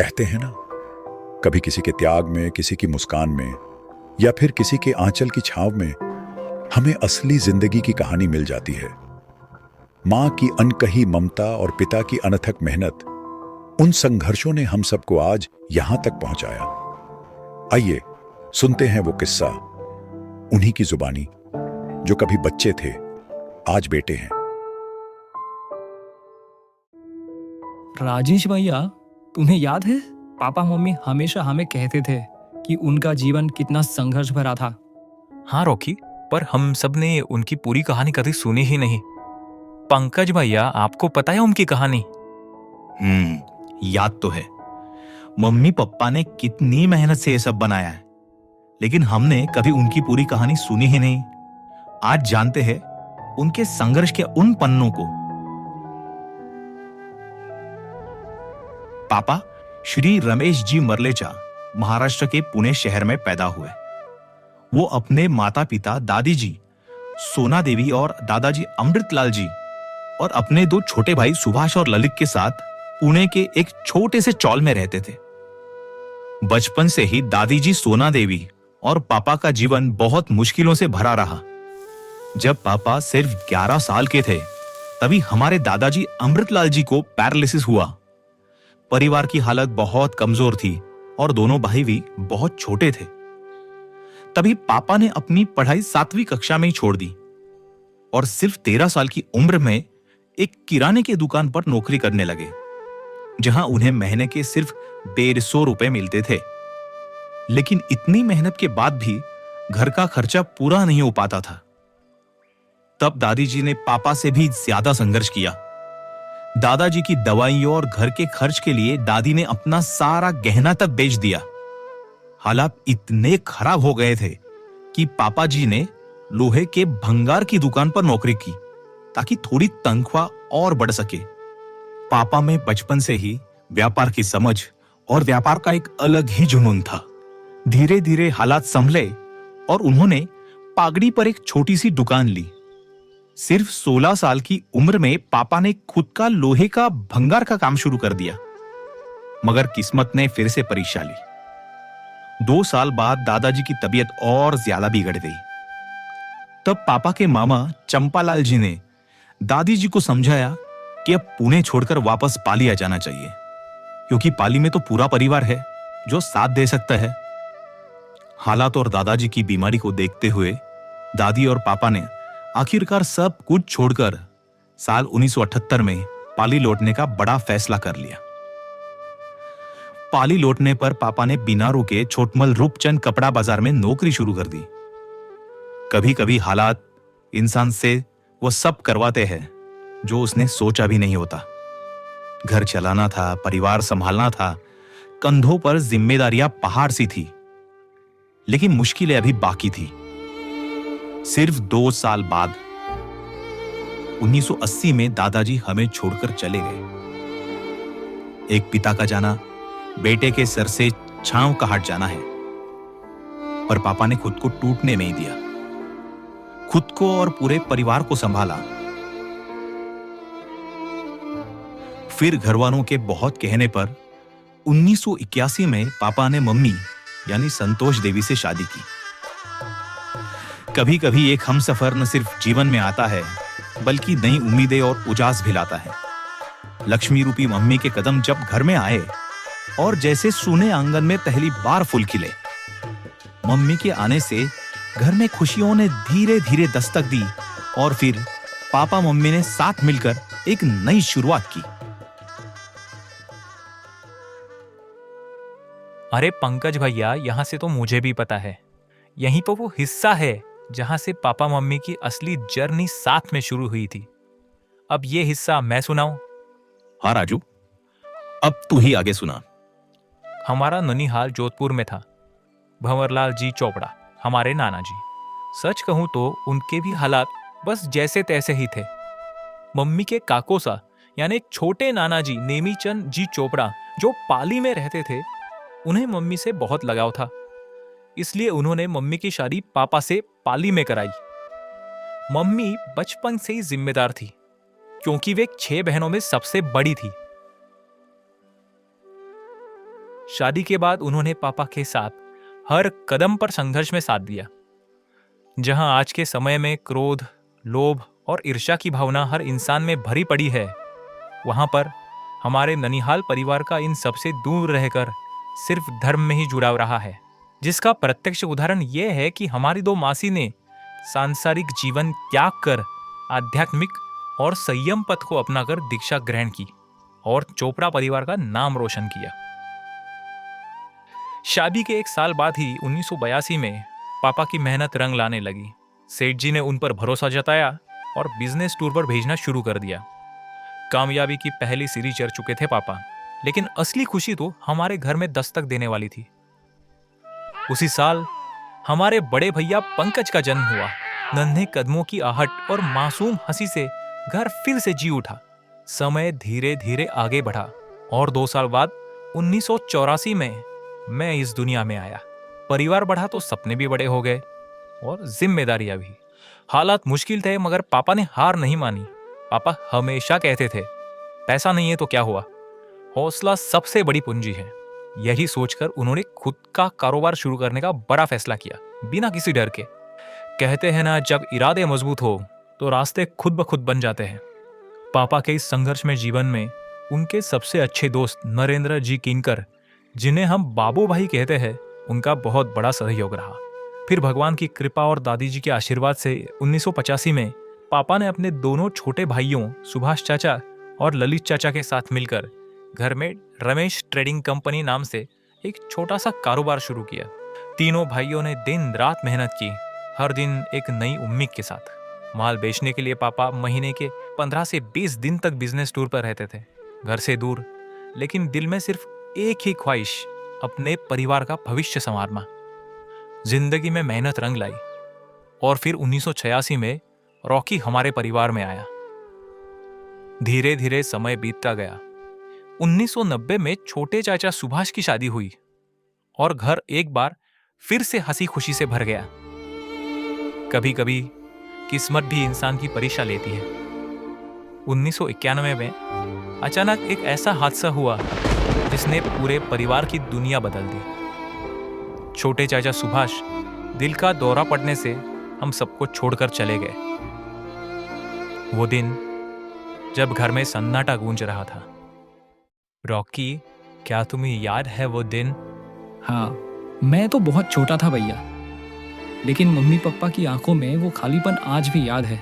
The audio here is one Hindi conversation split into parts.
कहते हैं ना, कभी किसी के त्याग में, किसी की मुस्कान में, या फिर किसी के आंचल की छांव में हमें असली जिंदगी की कहानी मिल जाती है। मां की अनकही ममता और पिता की अनथक मेहनत, उन संघर्षों ने हम सबको आज यहां तक पहुंचाया। आइए सुनते हैं वो किस्सा, उन्हीं की जुबानी, जो कभी बच्चे थे, आज बेटे हैं। राजेश भैया, तुम्हें याद है पापा मम्मी हमेशा हमें कहते थे कि उनका जीवन कितना संघर्ष भरा था। हाँ रॉकी, पर हम सब ने उनकी पूरी कहानी कभी सुनी ही नहीं। पंकज भैया, आपको पता है उनकी कहानी? याद तो है। मम्मी पापा ने कितनी मेहनत से ये सब बनाया है, लेकिन हमने कभी उनकी पूरी कहानी सुनी ही नहीं। आज जानते हैं उनके संघर्ष के उन पन्नों को। पापा श्री रमेश जी मरलेचा महाराष्ट्र के पुणे शहर में पैदा हुए। वो अपने माता पिता दादी जी सोना देवी और दादाजी अमृतलाल जी और अपने दो छोटे भाई सुभाष और ललित के साथ पुणे के एक छोटे से चौल में रहते थे। बचपन से ही दादी जी सोना देवी और पापा का जीवन बहुत मुश्किलों से भरा रहा। जब पापा सिर्फ 11 साल के थे, तभी हमारे दादाजी अमृतलाल जी को पैरालिसिस हुआ। परिवार की हालत बहुत कमजोर थी और दोनों भाई भी बहुत छोटे थे। तभी पापा ने अपनी पढ़ाई 7वीं कक्षा में ही छोड़ दी और सिर्फ 13 साल की उम्र में एक किराने की दुकान पर नौकरी करने लगे, जहां उन्हें महीने के सिर्फ 150 रुपए मिलते थे। लेकिन इतनी मेहनत के बाद भी घर का खर्चा पूरा नहीं हो पाता था। तब दादी जी ने पापा से भी ज्यादा संघर्ष किया। दादाजी की दवाइयों और घर के खर्च के लिए दादी ने अपना सारा गहना तक बेच दिया। हालात इतने खराब हो गए थे कि पापा जी ने लोहे के भंगार की दुकान पर नौकरी की, ताकि थोड़ी तनख्वाह और बढ़ सके। पापा में बचपन से ही व्यापार की समझ और व्यापार का एक अलग ही जुनून था। धीरे धीरे हालात संभले और उन्होंने पागड़ी पर एक छोटी सी दुकान ली। सिर्फ 16 साल की उम्र में पापा ने खुद का लोहे का भंगार का काम शुरू कर दिया। मगर किस्मत ने फिर से परीक्षा ली। 2 साल बाद दादाजी की तबीयत और ज्यादा बिगड़ गई। तब पापा के मामा चंपालाल जी ने दादी जी को समझाया कि अब पुणे छोड़कर वापस पाली आ जाना चाहिए, क्योंकि पाली में तो पूरा परिवार है जो साथ दे सकता है। हालात और दादाजी की बीमारी को देखते हुए दादी और पापा ने आखिरकार सब कुछ छोड़कर साल 1978 में पाली लौटने का बड़ा फैसला कर लिया। पाली लौटने पर पापा ने बिना रुके छोटमल रूपचंद कपड़ा बाजार में नौकरी शुरू कर दी। कभी कभी हालात इंसान से वो सब करवाते हैं जो उसने सोचा भी नहीं होता। घर चलाना था, परिवार संभालना था, कंधों पर जिम्मेदारियां पहाड़ सी थी। लेकिन मुश्किलें अभी बाकी थी। सिर्फ 2 साल बाद 1980 में दादाजी हमें छोड़कर चले गए। एक पिता का जाना बेटे के सर से छांव का हट जाना है। पर पापा ने खुद को टूटने नहीं दिया। खुद को और पूरे परिवार को संभाला। फिर घरवालों के बहुत कहने पर 1981 में पापा ने मम्मी यानी संतोष देवी से शादी की। कभी कभी एक हमसफर न सिर्फ जीवन में आता है, बल्कि नई उम्मीदें और उजास भी लाता है। लक्ष्मी रूपी मम्मी के कदम जब घर में आए और जैसे सूने आंगन में पहली बार फूल खिले, मम्मी के आने से घर में खुशियों ने धीरे धीरे दस्तक दी और फिर पापा मम्मी ने साथ मिलकर एक नई शुरुआत की। अरे पंकज भैया, यहाँ से तो मुझे भी पता है। यहीं पर वो हिस्सा है जहां से पापा मम्मी की असली जर्नी साथ में शुरू हुई थी। अब ये हिस्सा मैं सुनाऊं? हाँ राजू, अब तू ही आगे सुना। हमारा ननिहाल जोधपुर में था। भंवरलाल जी चोपड़ा हमारे नाना जी। सच कहूं तो उनके भी हालात बस जैसे तैसे ही थे। मम्मी के काकोसा यानी छोटे नाना जी नेमीचंद जी चोपड़ा जो पाली में रहते थे, उन्हें मम्मी से बहुत लगाव था। इसलिए उन्होंने मम्मी की शादी पापा से पाली में कराई। मम्मी बचपन से ही जिम्मेदार थी, क्योंकि वे 6 बहनों में सबसे बड़ी थी। शादी के बाद उन्होंने पापा के साथ हर कदम पर संघर्ष में साथ दिया। जहां आज के समय में क्रोध, लोभ और ईर्ष्या की भावना हर इंसान में भरी पड़ी है, वहां पर हमारे ननिहाल परिवार का इन सबसे दूर रहकर सिर्फ धर्म में ही जुड़ाव रहा है, जिसका प्रत्यक्ष उदाहरण यह है कि हमारी दो मासी ने सांसारिक जीवन त्याग कर आध्यात्मिक और संयम पथ को अपनाकर दीक्षा ग्रहण की और चोपड़ा परिवार का नाम रोशन किया। शादी के 1 साल बाद ही 1982 में पापा की मेहनत रंग लाने लगी। सेठ जी ने उन पर भरोसा जताया और बिजनेस टूर पर भेजना शुरू कर दिया। कामयाबी की पहली सीढ़ी चढ़ चुके थे पापा, लेकिन असली खुशी तो हमारे घर में दस्तक देने वाली थी। उसी साल हमारे बड़े भैया पंकज का जन्म हुआ। नन्हे कदमों की आहट और मासूम हंसी से घर फिर से जी उठा। समय धीरे धीरे आगे बढ़ा और 2 साल बाद 1984 में मैं इस दुनिया में आया। परिवार बढ़ा तो सपने भी बड़े हो गए और जिम्मेदारियां भी। हालात मुश्किल थे, मगर पापा ने हार नहीं मानी। पापा हमेशा कहते थे, पैसा नहीं है तो क्या हुआ, हौसला सबसे बड़ी पूंजी है। यही सोचकर उन्होंने खुद का कारोबार शुरू करने का बड़ा फैसला किया, बिना किसी डर के। कहते हैं ना, जब इरादे मजबूत हो तो रास्ते खुद ब खुद बन जाते हैं। पापा के इस संघर्ष में जीवन में उनके सबसे अच्छे दोस्त नरेंद्र जी किनकर, जिन्हें हम बाबू भाई कहते हैं, उनका बहुत बड़ा सहयोग रहा। फिर भगवान की कृपा और दादी जी के आशीर्वाद से 1985 में पापा ने अपने दोनों छोटे भाइयों सुभाष चाचा और ललित चाचा के साथ मिलकर घर में रमेश ट्रेडिंग कंपनी नाम से एक छोटा सा कारोबार शुरू किया। तीनों भाइयों ने दिन रात मेहनत की, हर दिन एक नई उम्मीद के साथ। माल बेचने के लिए पापा महीने के 15 से 20 दिन तक बिजनेस टूर पर रहते थे, घर से दूर, लेकिन दिल में सिर्फ एक ही ख्वाहिश, अपने परिवार का भविष्य संवारना। जिंदगी में मेहनत रंग लाई और फिर 1986 में रॉकी हमारे परिवार में आया। धीरे धीरे समय बीतता गया। 1990 में छोटे चाचा सुभाष की शादी हुई और घर एक बार फिर से हंसी खुशी से भर गया। कभी कभी किस्मत भी इंसान की परीक्षा लेती है। 1991 में अचानक एक ऐसा हादसा हुआ जिसने पूरे परिवार की दुनिया बदल दी। छोटे चाचा सुभाष दिल का दौरा पड़ने से हम सबको छोड़कर चले गए। वो दिन जब घर में सन्नाटा गूंज रहा था। रॉकी, क्या तुम्हें याद है वो दिन? हाँ, मैं तो बहुत छोटा था भैया, लेकिन मम्मी पापा की आंखों में वो खालीपन आज भी याद है।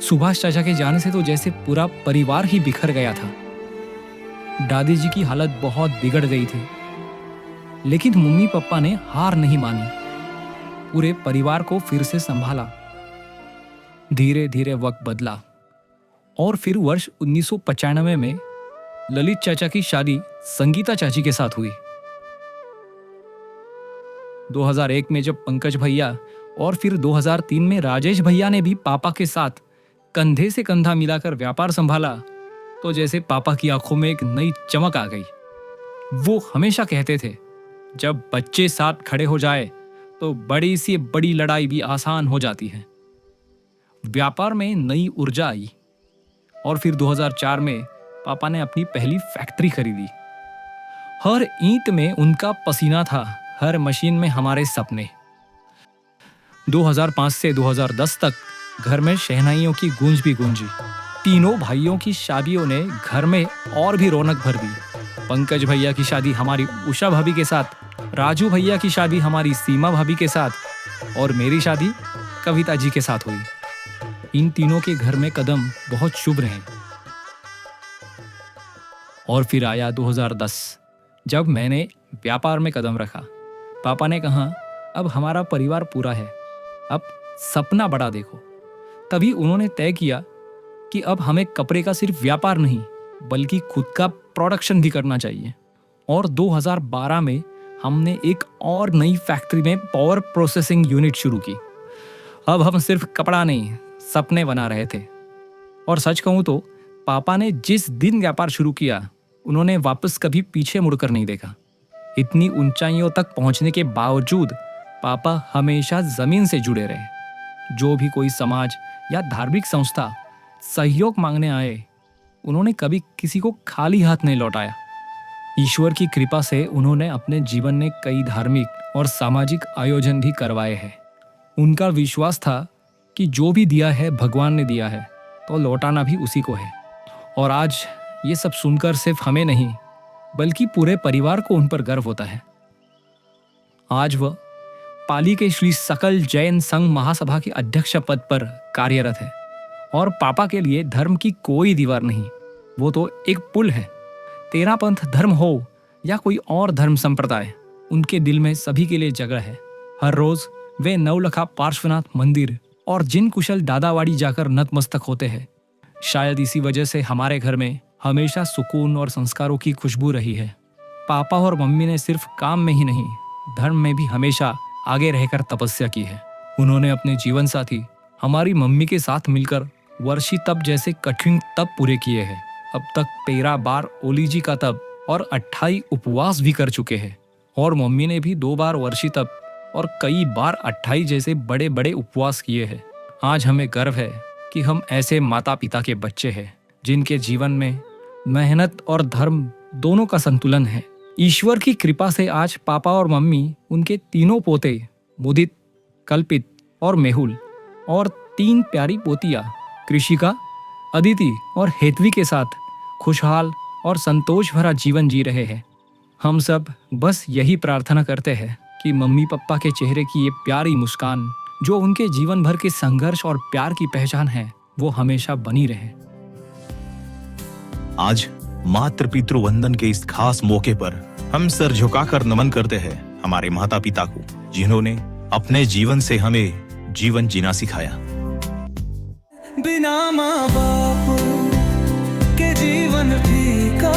सुभाष चाचा के जाने से तो जैसे पूरा परिवार ही बिखर गया था। दादी जी की हालत बहुत बिगड़ गई थी, लेकिन मम्मी पापा ने हार नहीं मानी, पूरे परिवार को फिर से संभाला। धीरे धीरे वक्त बदला और फिर वर्ष 1995 में ललित चाचा की शादी संगीता चाची के साथ हुई। 2001 में जब पंकज भैया और फिर 2003 में राजेश भैया ने भी पापा के साथ कंधे से कंधा मिलाकर व्यापार संभाला, तो जैसे पापा की आंखों में एक नई चमक आ गई। वो हमेशा कहते थे, जब बच्चे साथ खड़े हो जाए तो बड़ी सी बड़ी लड़ाई भी आसान हो जाती है। व्यापार में नई ऊर्जा आई और फिर 2004 में पापा ने अपनी पहली फैक्ट्री खरीदी। हर ईंट में उनका पसीना था, हर मशीन में हमारे सपने। 2005 से 2010 तक घर में शहनाइयों की गूंज भी गूंजी। तीनों भाइयों की शादियों ने घर में और भी रौनक भर दी। पंकज भैया की शादी हमारी उषा भाभी के साथ, राजू भैया की शादी हमारी सीमा भाभी के साथ और मेरी शादी कविता जी के साथ हुई। इन तीनों के घर में कदम बहुत शुभ रहे। और फिर आया 2010, जब मैंने व्यापार में कदम रखा। पापा ने कहा, अब हमारा परिवार पूरा है, अब सपना बड़ा देखो। तभी उन्होंने तय किया कि अब हमें कपड़े का सिर्फ व्यापार नहीं, बल्कि खुद का प्रोडक्शन भी करना चाहिए। और 2012 में हमने एक और नई फैक्ट्री में पावर प्रोसेसिंग यूनिट शुरू की। अब हम सिर्फ कपड़ा नहीं, सपने बना रहे थे। और सच कहूं तो पापा ने जिस दिन व्यापार शुरू किया, उन्होंने वापस कभी पीछे मुड़कर नहीं देखा। इतनी ऊंचाइयों तक पहुंचने के बावजूद पापा हमेशा जमीन से जुड़े रहे। जो भी कोई समाज या धार्मिक संस्था सहयोग मांगने आए, उन्होंने कभी किसी को खाली हाथ नहीं लौटाया। ईश्वर की कृपा से उन्होंने अपने जीवन में कई धार्मिक और सामाजिक आयोजन भी करवाए हैं। उनका विश्वास था कि जो भी दिया है भगवान ने दिया है तो लौटाना भी उसी को है। और आज ये सब सुनकर सिर्फ हमें नहीं बल्कि पूरे परिवार को उन पर गर्व होता है। आज वह पाली के श्री सकल जैन संघ महासभा के अध्यक्ष पद पर कार्यरत है और पापा के लिए धर्म की कोई दीवार नहीं, वो तो एक पुल है। तेरा पंथ धर्म हो या कोई और धर्म संप्रदाय, उनके दिल में सभी के लिए जगह है। हर रोज वे नवलखा पार्श्वनाथ मंदिर और जिन कुशल दादावाड़ी जाकर नतमस्तक होते हैं। शायद इसी वजह से हमारे घर में हमेशा सुकून और संस्कारों की खुशबू रही है। पापा और मम्मी ने सिर्फ काम में ही नहीं, धर्म में भी हमेशा आगे रहकर तपस्या की है। उन्होंने अपने जीवन साथी हमारी मम्मी के साथ मिलकर वर्षी तप जैसे कठिन तप पूरे किए हैं। अब तक 13 बार ओली जी का तप और 28 उपवास भी कर चुके हैं। और मम्मी ने भी 2 बार वर्षी तप और कई बार 28 जैसे बड़े बड़े उपवास किए हैं। आज हमें गर्व है कि हम ऐसे माता पिता के बच्चे हैं जिनके जीवन में मेहनत और धर्म दोनों का संतुलन है। ईश्वर की कृपा से आज पापा और मम्मी उनके तीनों पोते मुदित, कल्पित और मेहुल और 3 प्यारी पोतियां कृषिका, अदिति और हेतवी के साथ खुशहाल और संतोष भरा जीवन जी रहे हैं। हम सब बस यही प्रार्थना करते हैं कि मम्मी पापा के चेहरे की ये प्यारी मुस्कान जो उनके जीवन भर के संघर्ष और प्यार की पहचान है वो हमेशा बनी रहे। आज मातृ पितृ वंदन के इस खास मौके पर हम सर झुकाकर नमन करते हैं हमारे माता पिता को, जिन्होंने अपने जीवन से हमें जीवन जीना सिखाया। बिना माँ बाप के जीवन फीका